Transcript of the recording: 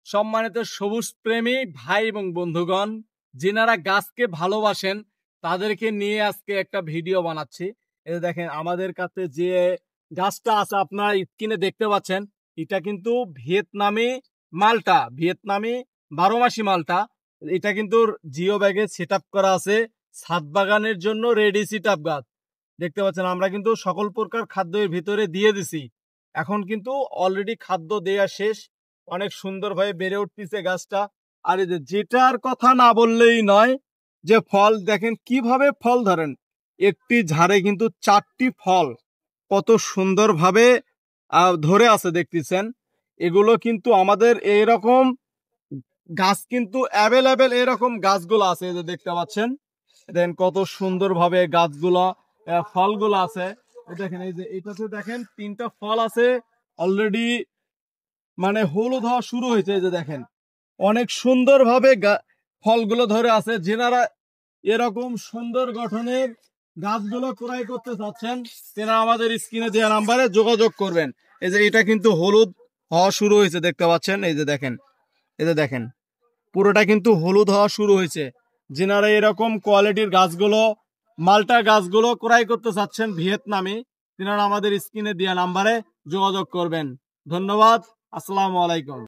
সম্মানিত সবুজ প্রেমী ভাই এবং বন্ধুগণ, যিনারা গাছকে ভালোবাসেন তাদেরকে নিয়ে আজকে একটা ভিডিও বানাচ্ছি। এই দেখেন আমাদের কাছে যে গাছটা আছে আপনারা স্ক্রিনে দেখতে পাচ্ছেন, এটা কিন্তু ভিয়েতনামি 12 মাসি মালটা। এটা কিন্তু জিও ব্যাগে সেট করা আছে, ছাদ বাগানের জন্য রেডি সিট আপ গাছ। দেখতে পাচ্ছেন আমরা কিন্তু সকল প্রকার খাদ্যের ভিতরে দিয়ে দিছি। এখন কিন্তু অলরেডি খাদ্য দেয়া শেষ, অনেক সুন্দরভাবে বেড়ে উঠতেছে গাছটা। আর এই যে যেটার কথা না বললেই নয়, যে ফল দেখেন কিভাবে ফল ধরেন, একটি ঝাড়ে কিন্তু 4টি ফল কত সুন্দরভাবে ধরে আছে দেখতেছেন। এগুলো কিন্তু আমাদের এইরকম গাছ কিন্তু অ্যাভেলেবেল, এরকম গাছগুলো আছে এই যে দেখতে পাচ্ছেন। দেন কত সুন্দরভাবে গাছগুলা ফলগুলো আছে। দেখেন এই যে এটাতে দেখেন 3টা ফল আছে অলরেডি, মানে হলুদ হওয়া শুরু হয়েছে। এই যে দেখেন অনেক সুন্দরভাবে ফলগুলো ধরে আছে। যেনারা এরকম সুন্দর গঠনের গাছগুলো ক্রয় করতে চাচ্ছেন, তেনারা আমাদের স্ক্রিনে দেওয়া নাম্বারে যোগাযোগ করবেন। এই যে এটা কিন্তু হলুদ হওয়া শুরু হয়েছে দেখতে পাচ্ছেন। এই যে দেখেন, এই যে দেখেন পুরোটা কিন্তু হলুদ হওয়া শুরু হয়েছে। যেনারা এরকম কোয়ালিটির গাছগুলো, মালটা গাছগুলো ক্রয় করতে চাচ্ছেন ভিয়েতনামি, তেনারা আমাদের স্ক্রিনে দেওয়া নাম্বারে যোগাযোগ করবেন। ধন্যবাদ। আসসালামু আলাইকুম।